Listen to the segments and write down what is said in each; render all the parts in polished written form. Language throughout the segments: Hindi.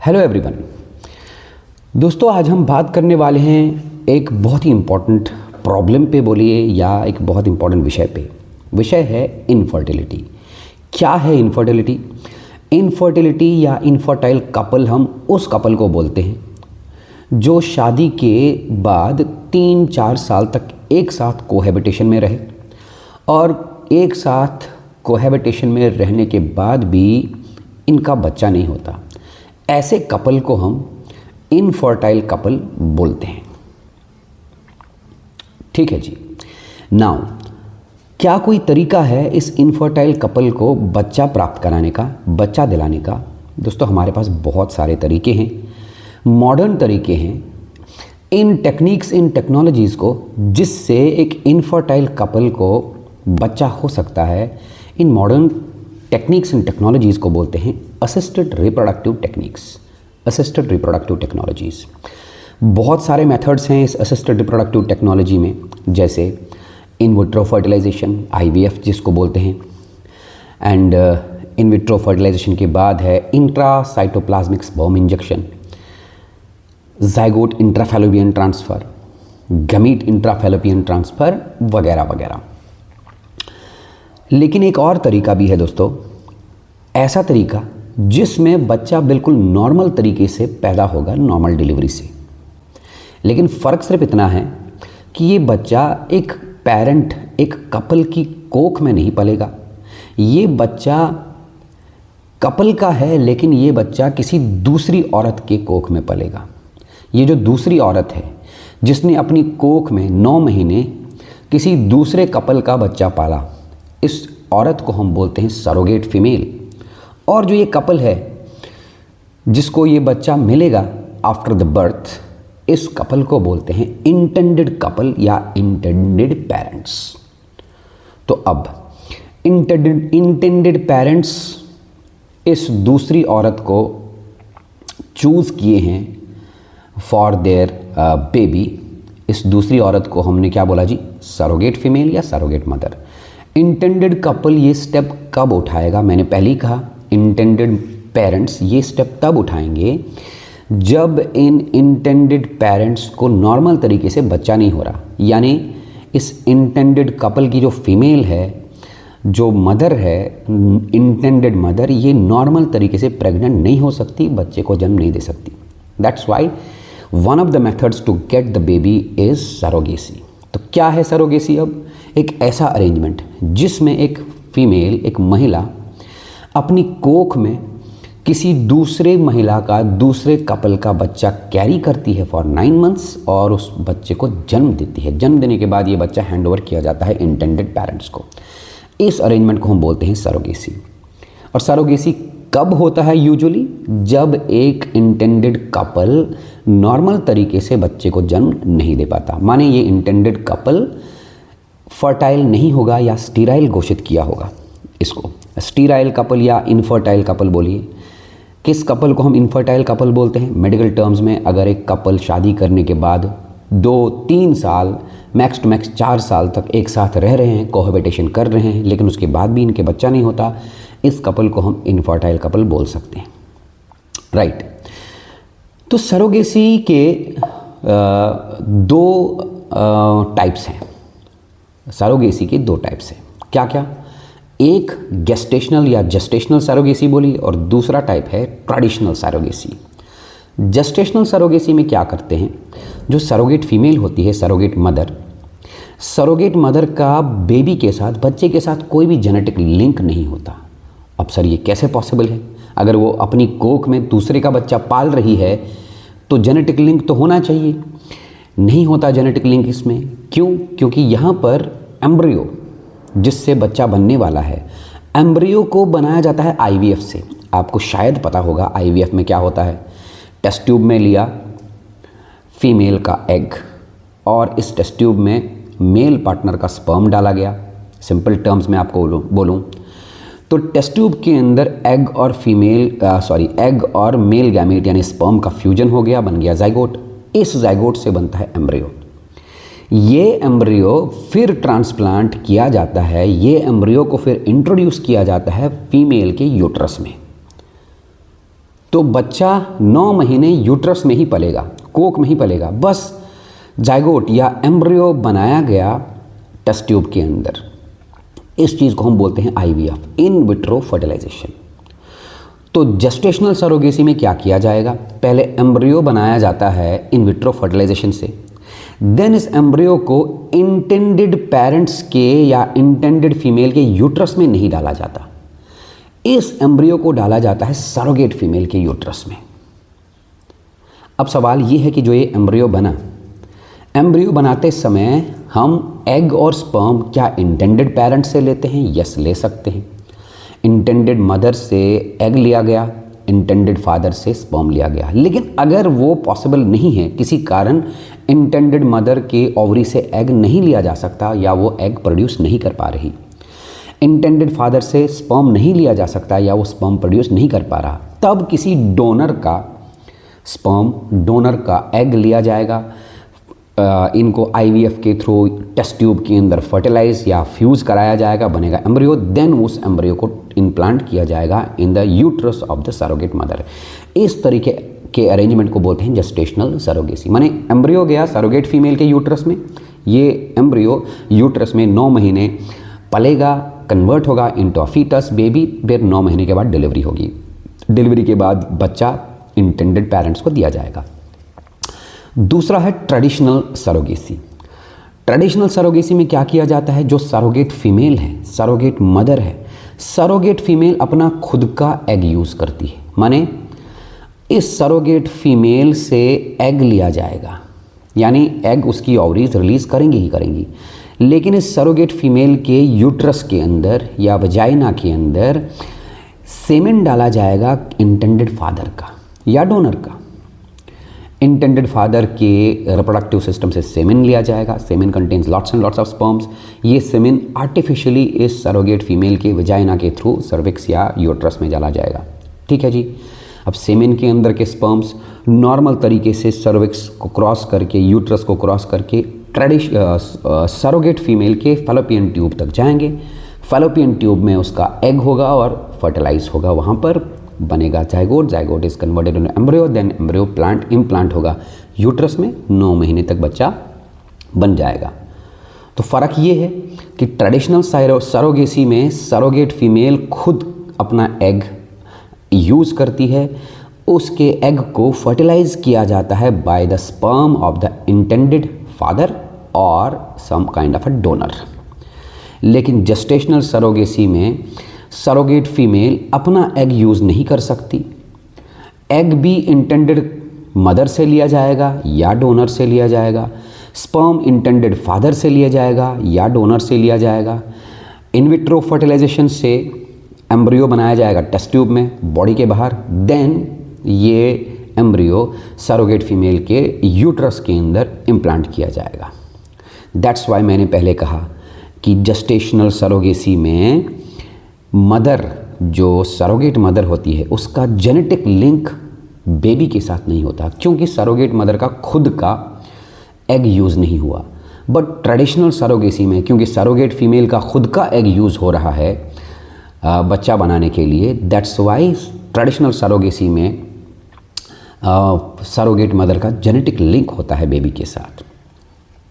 Hello everyone. दोस्तों, आज हम बात करने वाले हैं एक बहुत ही इम्पॉर्टेंट प्रॉब्लम पे बोलिए या एक बहुत इम्पॉर्टेंट विषय पे। विषय है इनफर्टिलिटी। क्या है इनफर्टिलिटी? इनफर्टिलिटी या इनफर्टाइल कपल हम उस कपल को बोलते हैं जो शादी के बाद 3-4 साल तक एक साथ कोहैबिटेशन में रहे और एक साथ कोहैबिटेशन में रहने के बाद भी इनका बच्चा नहीं होता। ऐसे कपल को हम इनफर्टाइल कपल बोलते हैं। ठीक है जी। नाउ, क्या कोई तरीका है इस इनफर्टाइल कपल को बच्चा प्राप्त कराने का, बच्चा दिलाने का? दोस्तों, हमारे पास बहुत सारे तरीके हैं, मॉडर्न तरीके हैं, इन टेक्निक्स, इन टेक्नोलॉजीज़ को जिससे एक इनफर्टाइल कपल को बच्चा हो सकता है। In modern techniques and technologies को बोलते हैं assisted reproductive techniques, assisted reproductive technologies. बहुत सारे मेथड्स हैं इस असिस्टेड रिप्रोडक्टिव टेक्नोलॉजी में, जैसे इन विट्रो फर्टिलाइजेशन, IVF जिसको बोलते हैं, एंड इन विट्रो फर्टिलाइजेशन के बाद है intracytoplasmic sperm injection, zygote intrafallopian transfer, gamete intrafallopian transfer वगैरह वगैरह। लेकिन एक और तरीका भी है दोस्तों, ऐसा तरीका जिसमें बच्चा बिल्कुल नॉर्मल तरीके से पैदा होगा, नॉर्मल डिलीवरी से। लेकिन फ़र्क सिर्फ इतना है कि ये बच्चा एक पेरेंट, एक कपल की कोख में नहीं पलेगा। ये बच्चा कपल का है, लेकिन ये बच्चा किसी दूसरी औरत के कोख में पलेगा। ये जो दूसरी औरत है जिसने अपनी कोख में 9 महीने किसी दूसरे कपल का बच्चा पाला, इस औरत को हम बोलते हैं सरोगेट फीमेल। और जो ये कपल है जिसको ये बच्चा मिलेगा आफ्टर द बर्थ, इस कपल को बोलते हैं इंटेंडेड कपल या इंटेंडेड पेरेंट्स। तो अब इंटेंडेड पेरेंट्स इस दूसरी औरत को चूज़ किए हैं फॉर देयर बेबी। इस दूसरी औरत को हमने क्या बोला जी? सरोगेट फीमेल या सरोगेट मदर। इंटेंडेड कपल ये स्टेप कब उठाएगा? मैंने पहले ही कहा, इंटेंडेड पेरेंट्स ये स्टेप तब उठाएंगे जब इन इंटेंडेड पेरेंट्स को नॉर्मल तरीके से बच्चा नहीं हो रहा। यानी इस इंटेंडेड कपल की जो फीमेल है, जो मदर है, इंटेंडेड मदर, ये नॉर्मल तरीके से प्रेग्नेंट नहीं हो सकती, बच्चे को जन्म नहीं दे सकती। That's why one of the methods to get the baby is surrogacy. तो क्या है सरोगेसी? अब एक ऐसा अरेंजमेंट जिसमें एक फीमेल, एक महिला अपनी कोख में किसी दूसरे महिला का, दूसरे कपल का बच्चा कैरी करती है फॉर 9 मंथ्स और उस बच्चे को जन्म देती है। जन्म देने के बाद ये बच्चा हैंड ओवर किया जाता है इंटेंडेड पेरेंट्स को। इस अरेंजमेंट को हम बोलते हैं सरोगेसी। और सरोगेसी कब होता है? यूजुअली जब एक इंटेंडेड कपल नॉर्मल तरीके से बच्चे को जन्म नहीं दे पाता। माने ये इंटेंडेड कपल फर्टाइल नहीं होगा या स्टीराइल घोषित किया होगा। इसको स्टीराइल कपल या इनफर्टाइल कपल बोलिए। किस कपल को हम इनफर्टाइल कपल बोलते हैं? मेडिकल टर्म्स में अगर एक कपल शादी करने के बाद 2-3 साल, मैक्स टू मैक्स 4 साल तक एक साथ रह रहे हैं, कोहैबिटेशन कर रहे हैं, लेकिन उसके बाद भी इनके बच्चा नहीं होता, इस कपल को हम इनफर्टाइल कपल बोल सकते हैं। राइट। तो सरोगेसी के 2 टाइप्स हैं। सरोगेसी के 2 टाइप्स हैं। क्या क्या? एक गेस्टेशनल या जेस्टेशनल सरोगेसी बोली और दूसरा टाइप है ट्रेडिशनल सरोगेसी। जेस्टेशनल सरोगेसी में क्या करते हैं? जो सरोगेट फीमेल होती है, सरोगेट मदर का बेबी के साथ, बच्चे के साथ कोई भी जेनेटिक लिंक नहीं होता। अब सर ये कैसे पॉसिबल है? अगर वो अपनी कोख में दूसरे का बच्चा पाल रही है तो जेनेटिक लिंक तो होना चाहिए। नहीं होता जेनेटिक लिंक इसमें। क्यों? क्योंकि यहाँ पर एम्ब्रियो जिससे बच्चा बनने वाला है, एम्ब्रियो को बनाया जाता है IVF से। आपको शायद पता होगा IVF में क्या होता है। टेस्ट ट्यूब में लिया फीमेल का एग और इस टेस्ट ट्यूब में मेल पार्टनर का स्पर्म डाला गया। सिंपल टर्म्स में आपको बोलूँ तो टेस्ट ट्यूब के अंदर एग और मेल गैमेट यानी स्पर्म का फ्यूजन हो गया, बन गया ज़ाइगोट। इस ज़ाइगोट से बनता है एम्ब्रियो। ये एम्ब्रियो फिर ट्रांसप्लांट किया जाता है, ये एम्ब्रियो को फिर इंट्रोड्यूस किया जाता है फीमेल के यूट्रस में। तो बच्चा 9 महीने यूट्रस में ही पलेगा, कोक में ही पलेगा, बस जाइगोट या एम्ब्रियो बनाया गया टेस्ट ट्यूब के अंदर। इस चीज़ को हम बोलते हैं IVF, इन विट्रो फर्टिलाइजेशन। तो जेस्टेशनल सरोगेसी में क्या किया जाएगा, पहले एम्ब्रियो बनाया जाता है इन विट्रो फर्टिलाइजेशन से, देन इस एम्ब्रियो को इंटेंडेड पेरेंट्स के या इंटेंडेड फीमेल के यूट्रस में नहीं डाला जाता, इस एम्ब्रियो को डाला जाता है सरोगेट फीमेल के यूट्रस में। अब सवाल ये है कि जो ये एम्ब्रियो बना, एम्ब्रियो बनाते समय हम एग और स्पर्म क्या इंटेंडेड पेरेंट से लेते हैं? यस, ले सकते हैं। इंटेंडेड मदर से एग लिया गया, इंटेंडेड फादर से स्पर्म लिया गया। लेकिन अगर वो पॉसिबल नहीं है, किसी कारण इंटेंडेड मदर के ओवरी से एग नहीं लिया जा सकता या वो एग प्रोड्यूस नहीं कर पा रही, इंटेंडेड फादर से स्पर्म नहीं लिया जा सकता या वो स्पर्म प्रोड्यूस नहीं कर पा रहा, तब किसी डोनर का स्पर्म, डोनर का एग लिया जाएगा। इनको IVF के थ्रू टेस्ट ट्यूब के अंदर फर्टिलाइज या फ्यूज़ कराया जाएगा, बनेगा एम्ब्रियो, देन उस एम्ब्रियो को इम्प्लांट किया जाएगा in the uterus of the surrogate mother. इस तरीके के अरेंजमेंट को बोलते हैं जेस्टेशनल सरोगेसी। माने एम्ब्रियो गया सरोगेट फीमेल के यूट्रस में, ये एम्ब्रियो यूट्रस में 9 महीने पलेगा, कन्वर्ट होगा इनटू अ फीटस बेबी, फिर 9 महीने के बाद डिलीवरी होगी। डिलीवरी के बाद बच्चा इंटेंडेड पेरेंट्स को दिया जाएगा। दूसरा है ट्रेडिशनल सरोगेसी। ट्रेडिशनल सरोगेसी में क्या किया जाता है, जो सरोगेट फीमेल है, सरोगेट मदर है, सरोगेट फीमेल अपना खुद का एग यूज़ करती है। माने इस सरोगेट फीमेल से एग लिया जाएगा, यानी एग उसकी ओवरीज रिलीज़ करेंगी ही करेंगी, लेकिन इस सरोगेट फीमेल के यूट्रस के अंदर या वजाइना के अंदर सेमेन डाला जाएगा इंटेंडेड फादर का या डोनर का। इंटेंडेड फादर के रिप्रोडक्टिव सिस्टम से सेमेन लिया जाएगा। Semen contains lots and lots of sperms. ये सेमेन आर्टिफिशियली इस सरोगेट फीमेल के वजाइना के थ्रू सर्विक्स या यूट्रस में डाला जाएगा। ठीक है जी। अब सेमेन के अंदर के स्पर्म्स नॉर्मल तरीके से सर्विक्स को क्रॉस करके, यूट्रस को क्रॉस करके सरोगेट फीमेल के फैलोपियन ट्यूब तक जाएंगे। फैलोपियन ट्यूब में उसका एग होगा और फर्टिलाइज होगा, वहाँ पर बनेगा zygote. Zygote is converted in embryo, then embryo implant होगा यूट्रस में, 9 महीने तक बच्चा बन जाएगा। तो फ़र्क ये है कि ट्रेडिशनल सरोगेसी में सरोगेट फीमेल खुद अपना एग यूज़ करती है, उसके एग को फर्टिलाइज किया जाता है by the sperm of the intended father और some kind of a donor. लेकिन जेस्टेशनल सरोगेसी में सरोगेट फीमेल अपना एग यूज़ नहीं कर सकती। एग भी इंटेंडेड मदर से लिया जाएगा या डोनर से लिया जाएगा, स्पर्म इंटेंडेड फादर से लिया जाएगा या डोनर से लिया जाएगा। इन विट्रो फर्टिलाइजेशन से एम्ब्रियो बनाया जाएगा टेस्ट ट्यूब में, बॉडी के बाहर, देन ये एम्ब्रियो सरोगेट फीमेल के यूट्रस के अंदर इम्प्लांट किया जाएगा। दैट्स वाई मैंने पहले कहा कि जेस्टेशनल सरोगेसी में मदर, जो सरोगेट मदर होती है, उसका जेनेटिक लिंक बेबी के साथ नहीं होता, क्योंकि सरोगेट मदर का खुद का एग यूज़ नहीं हुआ। बट ट्रेडिशनल सरोगेसी में क्योंकि सरोगेट फीमेल का खुद का एग यूज़ हो रहा है बच्चा बनाने के लिए, दैट्स वाई ट्रेडिशनल सरोगेसी में सरोगेट मदर का जेनेटिक लिंक होता है बेबी के साथ।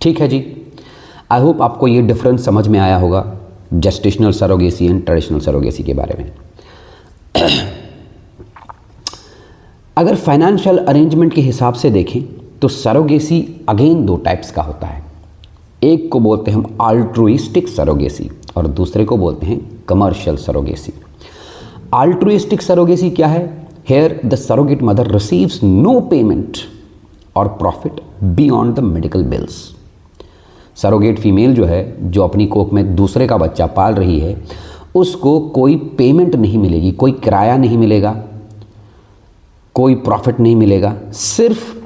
ठीक है जी। आई होप आपको ये डिफरेंस समझ में आया होगा gestational surrogacy and traditional surrogacy के बारे में। अगर फाइनेंशियल अरेंजमेंट के हिसाब से देखें तो सरोगेसी अगेन 2 टाइप्स का होता है। एक को बोलते हैं हम अल्ट्रुइस्टिक सरोगेसी और दूसरे को बोलते हैं कमर्शियल सरोगेसी। अल्ट्रुइस्टिक सरोगेसी क्या है? Here the surrogate mother receives no payment और profit beyond the medical bills. Surrogate female जो है, जो अपनी कोख में दूसरे का बच्चा पाल रही है, उसको कोई पेमेंट नहीं मिलेगी, कोई किराया नहीं मिलेगा, कोई प्रॉफिट नहीं मिलेगा। सिर्फ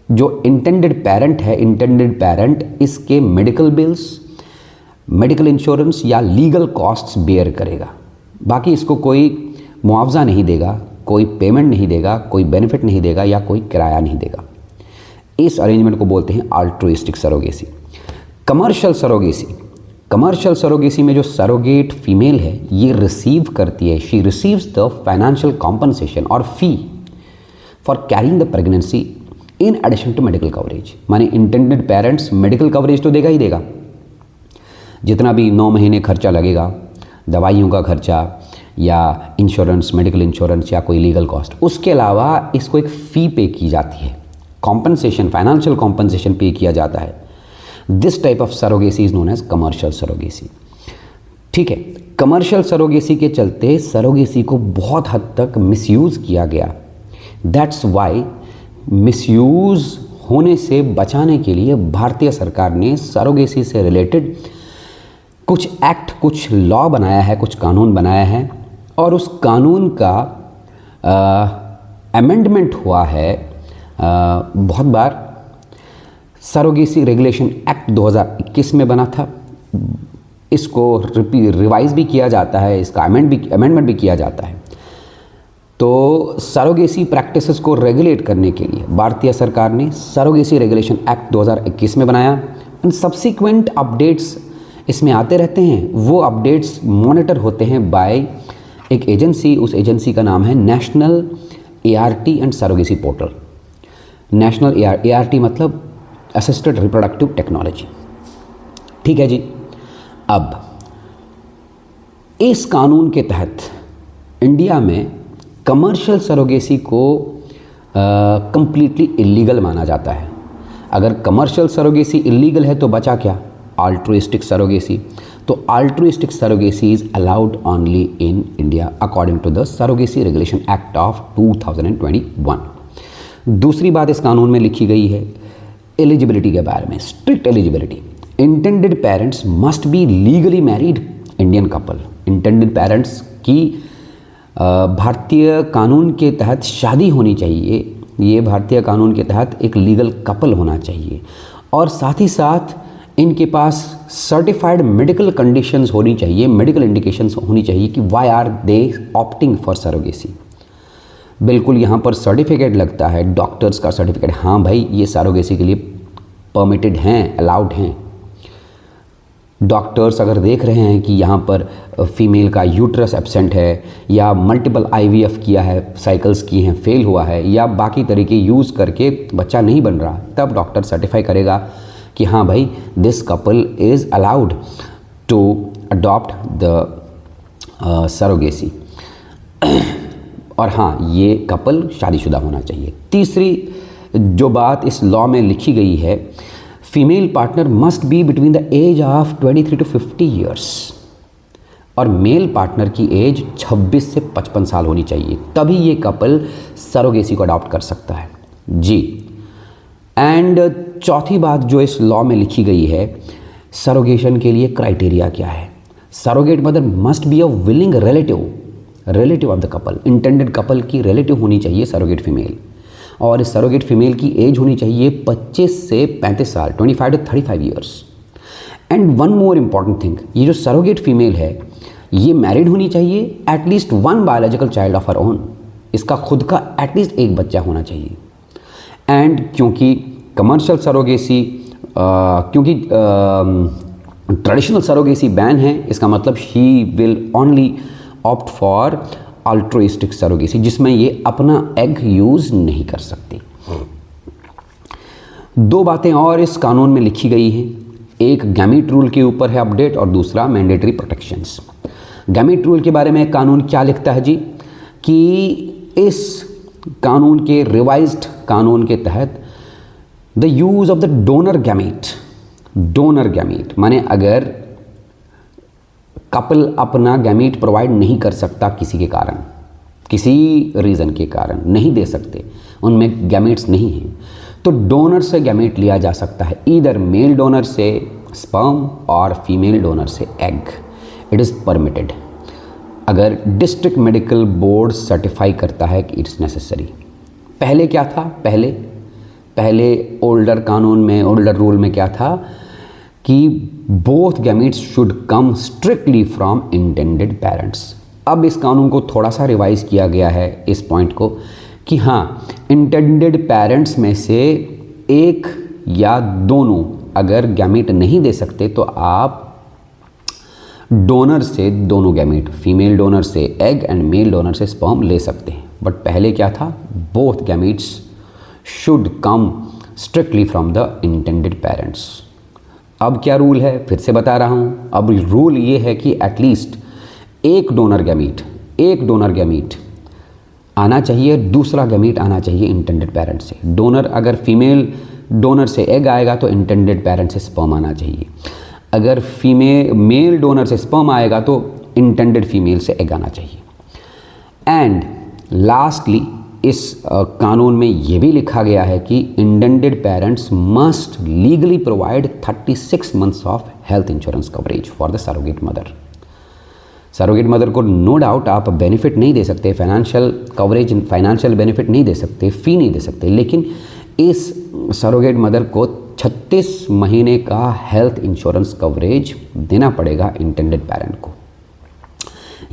जो इंटेंडेड पेरेंट है, इंटेंडेड पेरेंट इसके मेडिकल बिल्स, मेडिकल इंश्योरेंस या लीगल कॉस्ट्स बेयर करेगा। बाकी इसको कोई मुआवजा नहीं देगा, कोई पेमेंट नहीं देगा, कोई बेनिफिट नहीं देगा या कोई किराया नहीं देगा। इस अरेंजमेंट को बोलते हैं altruistic surrogacy. Commercial surrogacy, commercial surrogacy में जो सरोगेट फीमेल है ये रिसीव करती है, she receives the financial compensation और fee for carrying the pregnancy in addition to medical coverage. माने इंटेंडेड पेरेंट्स मेडिकल कवरेज तो देगा ही देगा, जितना भी 9 महीने खर्चा लगेगा, दवाइयों का खर्चा या इंश्योरेंस, मेडिकल इंश्योरेंस या कोई लीगल कॉस्ट, उसके अलावा इसको एक फ़ी पे की जाती है, कॉम्पनसेशन, फाइनेंशियल कॉम्पनसेशन पे किया जाता है। This type of surrogacy is known as commercial surrogacy. ठीक है, कमर्शियल सरोगेसी के चलते सरोगेसी को बहुत हद तक मिसयूज़ किया गया। दैट्स वाई मिसयूज़ होने से बचाने के लिए भारतीय सरकार ने सरोगेसी से रिलेटेड कुछ एक्ट, कुछ लॉ बनाया है, कुछ कानून बनाया है, और उस कानून का अमेंडमेंट हुआ है बहुत बार। सरोगेसी रेगुलेशन एक्ट 2021 में बना था, इसको रिवाइज भी किया जाता है, इसका अमेंडमेंट भी किया जाता है। तो सरोगेसी प्रैक्टिसेस को रेगुलेट करने के लिए भारतीय सरकार ने सरोगेसी रेगुलेशन एक्ट 2021 में बनाया, एंड सब्सिक्वेंट अपडेट्स इसमें आते रहते हैं। वो अपडेट्स मॉनिटर होते हैं बाय एक एजेंसी, उस एजेंसी का नाम है national ART and surrogacy portal. National ART मतलब असिस्टेड रिप्रोडक्टिव टेक्नोलॉजी। ठीक है जी। अब इस कानून के तहत इंडिया में कमर्शियल सरोगेसी को कंप्लीटली इलीगल माना जाता है। अगर कमर्शियल सरोगेसी इलीगल है तो बचा क्या? altruistic surrogacy। तो altruistic surrogacy is allowed only in India according to the Surrogacy Regulation Act of 2021। दूसरी बात इस कानून में लिखी गई है एलिजिबिलिटी के बारे में, strict eligibility. Intended parents must be legally married Indian couple. Intended parents की भारतीय कानून के तहत शादी होनी चाहिए, ये भारतीय कानून के तहत एक लीगल कपल होना चाहिए, और साथ ही साथ इनके पास सर्टिफाइड मेडिकल कंडीशंस होनी चाहिए, मेडिकल इंडिकेशंस होनी चाहिए कि why are they opting for surrogacy. बिल्कुल यहाँ पर सर्टिफिकेट लगता है, डॉक्टर्स का सर्टिफिकेट, हाँ भाई ये सरोगेसी के लिए परमिटेड हैं, अलाउड हैं। डॉक्टर्स अगर देख रहे हैं कि यहाँ पर फीमेल का यूट्रस एब्सेंट है, या मल्टीपल आईवीएफ किया है, साइकिल्स किए हैं, फेल हुआ है, या बाकी तरीके यूज़ करके बच्चा नहीं बन रहा, तब डॉक्टर सर्टिफाई करेगा कि हाँ भाई this couple is allowed to adopt the surrogacy, और हाँ ये कपल शादीशुदा होना चाहिए। तीसरी जो बात इस लॉ में लिखी गई है, female partner must be between the age of 23 to 50 years, और मेल पार्टनर की एज 26 से 55 साल होनी चाहिए, तभी ये कपल सरोगेसी को अडॉप्ट कर सकता है जी। एंड चौथी बात जो इस लॉ में लिखी गई है, सरोगेशन के लिए क्राइटेरिया क्या है? Surrogate mother must be a willing relative of the couple. Intended couple की रिलेटिव होनी चाहिए सरोगेट फीमेल, और इस सरोगेट फीमेल की एज होनी चाहिए 25 से 35 साल, 25 to 35 years. And one more important thing, ये जो सरोगेट फीमेल है ये मैरिड होनी चाहिए, at least one biological child of her own, इसका खुद का एटलीस्ट एक बच्चा होना चाहिए। एंड क्योंकि कमर्शियल सरोगेसी, क्योंकि ट्रेडिशनल सरोगेसी बैन है, इसका मतलब she will only opt for altruistic surrogacy, जिसमें ये अपना एग यूज़ नहीं कर सकती। दो बातें और इस कानून में लिखी गई हैं, एक गैमीट रूल के ऊपर है अपडेट, और दूसरा मैंडेटरी प्रोटेक्शंस। गैमीट रूल के बारे में कानून क्या लिखता है जी, कि इस कानून के रिवाइज्ड कानून के तहत the use of the donor gamete माने अगर कपल अपना गैमीट प्रोवाइड नहीं कर सकता किसी के कारण, किसी रीज़न के कारण नहीं दे सकते, उनमें गैमीट्स नहीं हैं, तो डोनर से गैमीट लिया जा सकता है, ईदर मेल डोनर से स्पर्म और फीमेल डोनर से एग। इट इज़ परमिटेड अगर डिस्ट्रिक्ट मेडिकल बोर्ड सर्टिफाई करता है कि इट्स नेसेसरी। पहले क्या था, पहले ओल्डर कानून में, ओल्डर रूल में क्या था कि both gametes should come strictly from intended parents. अब इस कानून को थोड़ा सा रिवाइज किया गया है इस पॉइंट को कि हाँ, इंटेंडेड पेरेंट्स में से एक या दोनों अगर गैमीट नहीं दे सकते तो आप डोनर से दोनों गैमीट, फीमेल डोनर से एग एंड मेल डोनर से स्पर्म ले सकते हैं। बट पहले क्या था, both gametes should come strictly from the intended parents. अब क्या रूल है, फिर से बता रहा हूँ। अब रूल ये है कि एटलीस्ट एक डोनर गैमीट आना चाहिए, दूसरा गैमीट आना चाहिए इंटेंडेड पेरेंट से। डोनर अगर फीमेल डोनर से एग आएगा तो इंटेंडेड पेरेंट से स्पर्म आना चाहिए। अगर मेल डोनर से स्पर्म आएगा तो इंटेंडेड फीमेल से एग आना चाहिए। एंड लास्टली इस कानून में ये भी लिखा गया है कि intended parents must legally provide 36 months of health insurance coverage for the surrogate mother. Surrogate mother को नो डाउट आप बेनिफिट नहीं दे सकते, फाइनेंशियल कवरेज, फाइनेंशियल बेनिफिट नहीं दे सकते, फ़ी नहीं दे सकते, लेकिन इस सरोगेट मदर को 36 महीने का हेल्थ इंश्योरेंस कवरेज देना पड़ेगा इंटेंडेड पेरेंट को।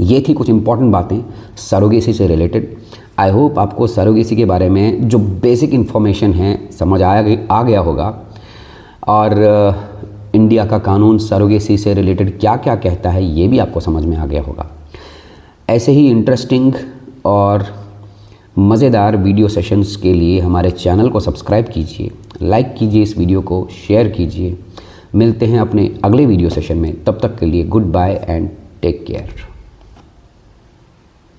ये थी कुछ इंपॉर्टेंट बातें सरोगेसी से रिलेटेड। आई होप आपको सरोगेसी के बारे में जो बेसिक इन्फॉर्मेशन है समझ आ गया होगा, और इंडिया का कानून सरोगेसी से रिलेटेड क्या क्या कहता है ये भी आपको समझ में आ गया होगा। ऐसे ही इंटरेस्टिंग और मज़ेदार वीडियो सेशंस के लिए हमारे चैनल को सब्सक्राइब कीजिए, लाइक कीजिए, इस वीडियो को शेयर कीजिए। मिलते हैं अपने अगले वीडियो सेशन में, तब तक के लिए goodbye and take care.